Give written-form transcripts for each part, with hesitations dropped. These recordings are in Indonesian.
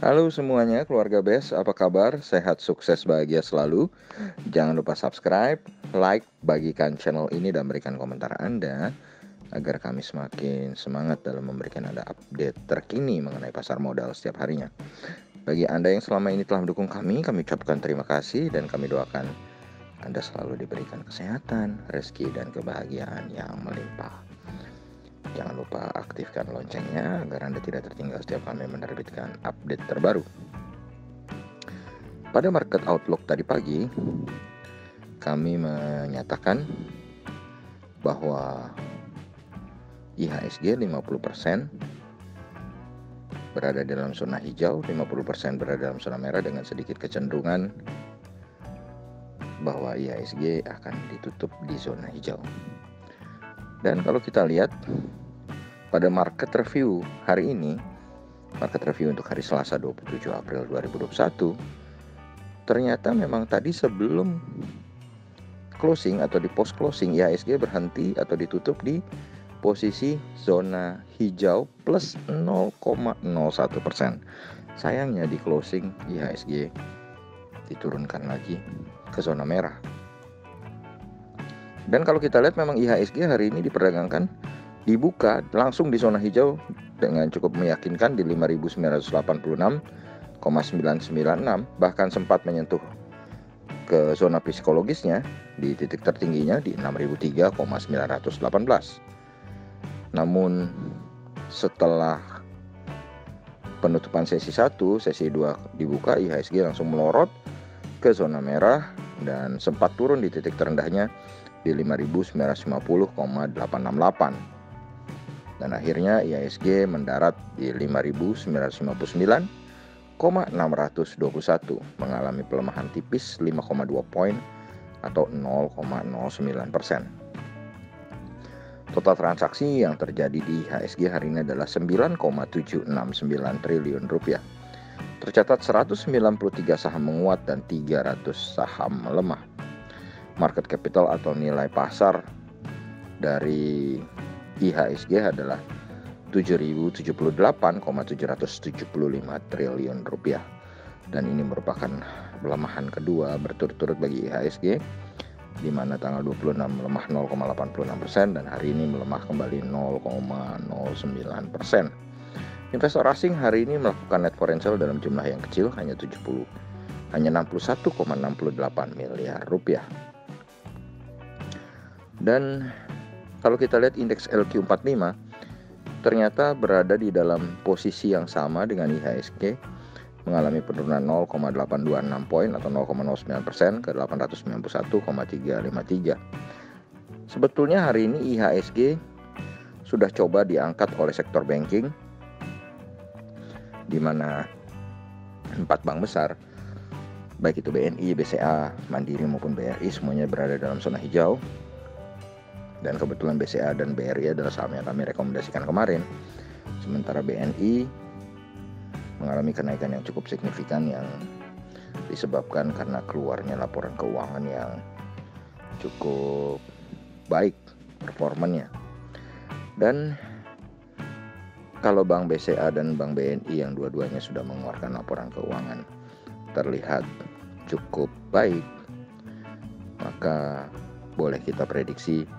Halo semuanya, keluarga Bes, apa kabar? Sehat, sukses, bahagia selalu. Jangan lupa subscribe, like, bagikan channel ini dan berikan komentar Anda agar kami semakin semangat dalam memberikan Anda update terkini mengenai pasar modal setiap harinya. Bagi Anda yang selama ini telah mendukung kami ucapkan terima kasih dan kami doakan Anda selalu diberikan kesehatan, rezeki, dan kebahagiaan yang melimpah. Jangan lupa aktifkan loncengnya agar Anda tidak tertinggal setiap kami menerbitkan update terbaru. Pada market outlook tadi pagi, kami menyatakan bahwa IHSG 50% berada dalam zona hijau, 50% berada dalam zona merah dengan sedikit kecenderungan bahwa IHSG akan ditutup di zona hijau. Dan kalau kita lihat pada market review hari ini, market review untuk hari Selasa 27 April 2021, ternyata memang tadi sebelum closing atau di post closing IHSG berhenti atau ditutup di posisi zona hijau plus 0,01%. Sayangnya di closing IHSG diturunkan lagi ke zona merah. Dan kalau kita lihat memang IHSG hari ini diperdagangkan dibuka langsung di zona hijau dengan cukup meyakinkan di 5.986,996, bahkan sempat menyentuh ke zona psikologisnya di titik tertingginya di 6.003,918. Namun setelah penutupan sesi 1, sesi 2 dibuka, IHSG langsung melorot ke zona merah dan sempat turun di titik terendahnya di 5.950,868. Dan akhirnya IHSG mendarat di 5.959,621, mengalami pelemahan tipis 5,2 poin atau 0,09%. Total transaksi yang terjadi di IHSG hari ini adalah 9,769 triliun rupiah. Tercatat 193 saham menguat dan 300 saham melemah. Market capital atau nilai pasar dari IHSG adalah 7.078,775 triliun rupiah. Dan ini merupakan pelemahan kedua berturut-turut bagi IHSG, di mana tanggal 26 melemah 0,86% dan hari ini melemah kembali 0,09%. Investor asing hari ini melakukan net foreign sale dalam jumlah yang kecil, hanya 61,68 miliar rupiah. Dan kalau kita lihat indeks LQ45 ternyata berada di dalam posisi yang sama dengan IHSG, mengalami penurunan 0,826 poin atau 0,09% ke 891,353. Sebetulnya hari ini IHSG sudah coba diangkat oleh sektor banking, di mana 4 bank besar, baik itu BNI, BCA, Mandiri maupun BRI, semuanya berada dalam zona hijau. Dan kebetulan BCA dan BRI adalah saham yang kami rekomendasikan kemarin. Sementara BNI mengalami kenaikan yang cukup signifikan yang disebabkan karena keluarnya laporan keuangan yang cukup baik performanya. Dan kalau Bank BCA dan Bank BNI yang dua-duanya sudah mengeluarkan laporan keuangan terlihat cukup baik, maka boleh kita prediksi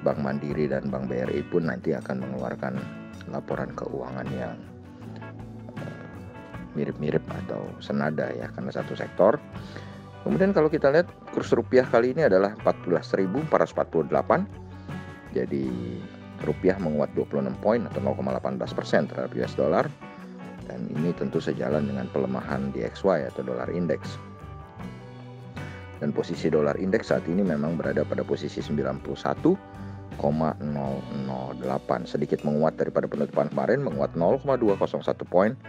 Bank Mandiri dan Bank BRI pun nanti akan mengeluarkan laporan keuangan yang mirip-mirip atau senada ya, karena satu sektor. Kemudian kalau kita lihat kurs rupiah kali ini adalah 14.448. Jadi rupiah menguat 26 poin atau 0,18% terhadap US dollar. Dan ini tentu sejalan dengan pelemahan DXY atau dolar indeks. Dan posisi dolar indeks saat ini memang berada pada posisi 91,008, sedikit menguat daripada penutupan kemarin, menguat 0,201 poin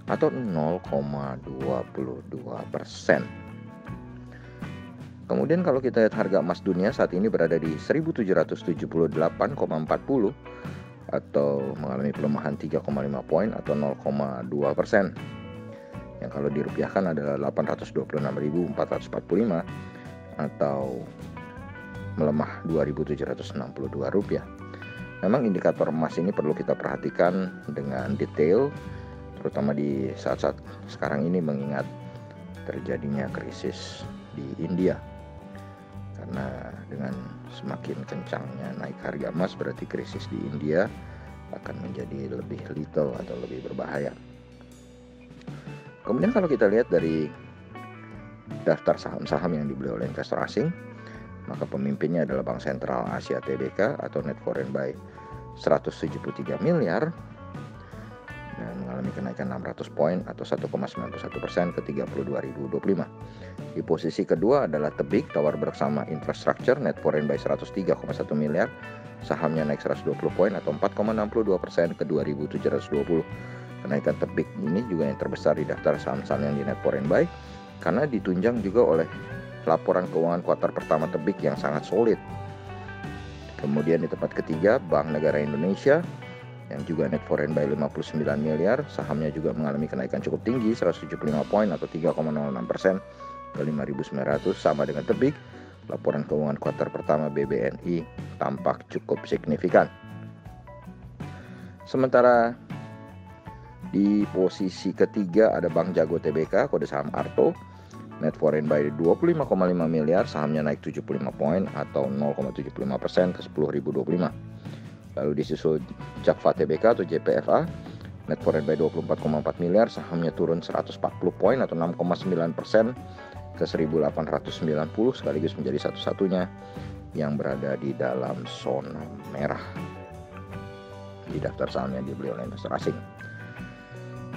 atau 0,22%. Kemudian kalau kita lihat harga emas dunia saat ini berada di 1.778,40 atau mengalami pelemahan 3,5 poin atau 0,2%. Yang kalau dirupiahkan adalah 826.445 atau melemah 2.762 rupiah. Memang indikator emas ini perlu kita perhatikan dengan detail, terutama di saat-saat sekarang ini mengingat terjadinya krisis di India. Karena dengan semakin kencangnya naik harga emas, berarti krisis di India akan menjadi lebih lethal atau lebih berbahaya. Kemudian kalau kita lihat dari daftar saham-saham yang dibeli oleh investor asing, maka pemimpinnya adalah Bank Sentral Asia TBK atau net foreign buy 173 miliar dan mengalami kenaikan 600 poin atau 1,91% ke 32.025. Di posisi kedua adalah Tebik Tower Bersama Infrastructure net foreign buy 103,1 miliar, sahamnya naik 120 poin atau 4,62% ke 2.720. Kenaikan Tebik ini juga yang terbesar di daftar saham-saham yang di net foreign buy karena ditunjang juga oleh laporan keuangan kuartal pertama Tebik yang sangat solid. Kemudian di tempat ketiga Bank Negara Indonesia yang juga net foreign buy 59 miliar, sahamnya juga mengalami kenaikan cukup tinggi 175 poin atau 3,06% ke 5.900 sama dengan Tebik. Laporan keuangan kuartal pertama BBNI tampak cukup signifikan. Sementara di posisi ketiga ada Bank Jago TBK, kode saham ARTO, net foreign buy 25,5 miliar, sahamnya naik 75 poin atau 0,75% ke 10.025. Lalu disusul Jakfa TBK atau JPFA, net foreign buy 24,4 miliar, sahamnya turun 140 poin atau 6,9% ke 1.890, sekaligus menjadi satu-satunya yang berada di dalam zona merah di daftar saham yang dibeli oleh investor asing.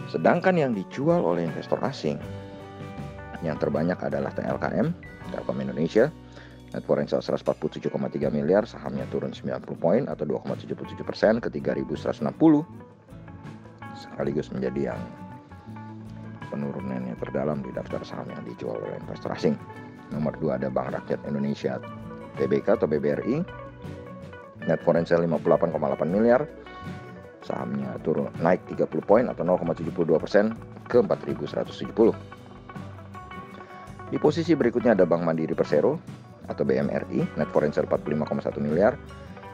Sedangkan yang dijual oleh investor asing yang terbanyak adalah TLKM, Telkom Indonesia, net foreign sale 147,3 miliar, sahamnya turun 90 poin atau 2,77% ke 3.160, sekaligus menjadi yang penurunannya terdalam di daftar saham yang dijual oleh investor asing. Nomor 2 ada Bank Rakyat Indonesia TBK atau BBRI, net foreign sale 58,8 miliar, sahamnya turun naik 30 poin atau 0,72% ke 4.170. Di posisi berikutnya ada Bank Mandiri Persero atau BMRI, net foreign sale 45,1 miliar,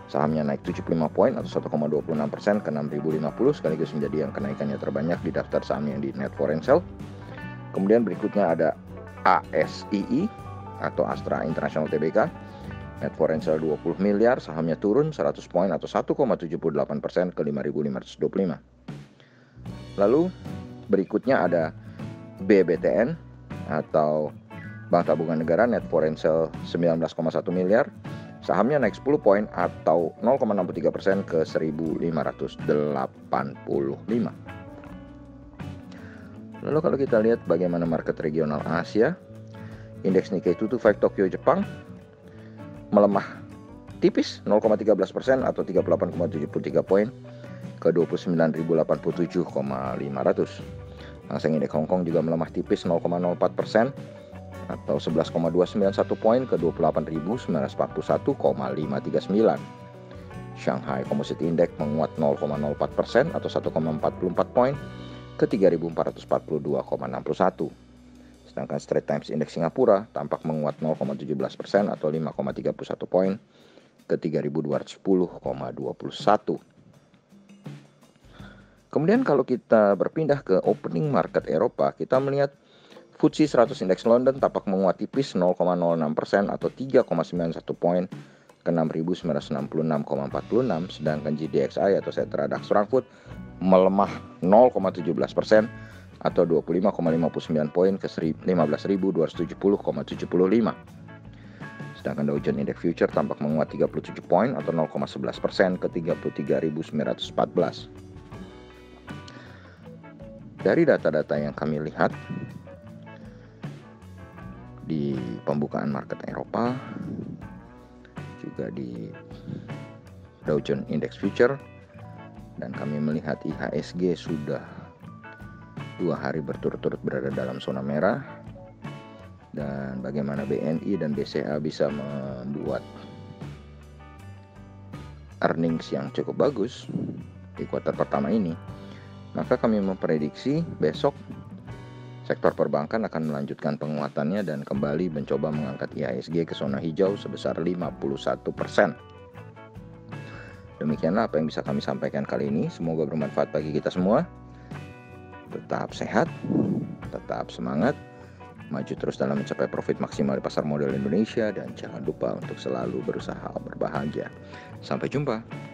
sahamnya naik 75 poin atau 1,26% ke 6.050, sekaligus menjadi yang kenaikannya terbanyak di daftar saham yang di net foreign sale. Kemudian berikutnya ada ASII atau Astra International TBK, net foreign sale 20 miliar, sahamnya turun 100 poin atau 1,78% ke 5.525. Lalu berikutnya ada BBTN atau Bank Tabungan Negara, net foreign sale 19,1 miliar, sahamnya naik 10 poin atau 0,63% ke 1.585. Lalu kalau kita lihat bagaimana market regional Asia, indeks Nikkei 225 Tokyo Jepang melemah tipis 0,13% atau 38,73 poin ke 29.087,500. Hang Seng Indeks Hong Kong juga melemah tipis 0,04% atau 11,291 poin ke 28.941,539. Shanghai Composite Index menguat 0,04% atau 1,44 poin ke 3.442,61. Sedangkan Straits Times Index Singapura tampak menguat 0,17% atau 5,31 poin ke 3.210,21. Kemudian kalau kita berpindah ke opening market Eropa, kita melihat FTSE 100 Index London tampak menguat tipis 0,06% atau 3,91 poin ke 6.966,46, sedangkan GDXI atau Xetra DAX Frankfurt melemah 0,17% atau 25,59 poin ke 15.270,75. Sedangkan Dow Jones Index Future tampak menguat 37 poin atau 0,11% ke 33.914. Dari data-data yang kami lihat di pembukaan market Eropa, juga di Dow Jones Index Future, dan kami melihat IHSG sudah 2 hari berturut-turut berada dalam zona merah, dan bagaimana BNI dan BCA bisa membuat earnings yang cukup bagus di kuartal pertama ini, maka kami memprediksi besok sektor perbankan akan melanjutkan penguatannya dan kembali mencoba mengangkat IHSG ke zona hijau sebesar 51%. Demikianlah apa yang bisa kami sampaikan kali ini. Semoga bermanfaat bagi kita semua. Tetap sehat, tetap semangat, maju terus dalam mencapai profit maksimal di pasar modal Indonesia, dan jangan lupa untuk selalu berusaha berbahagia. Sampai jumpa.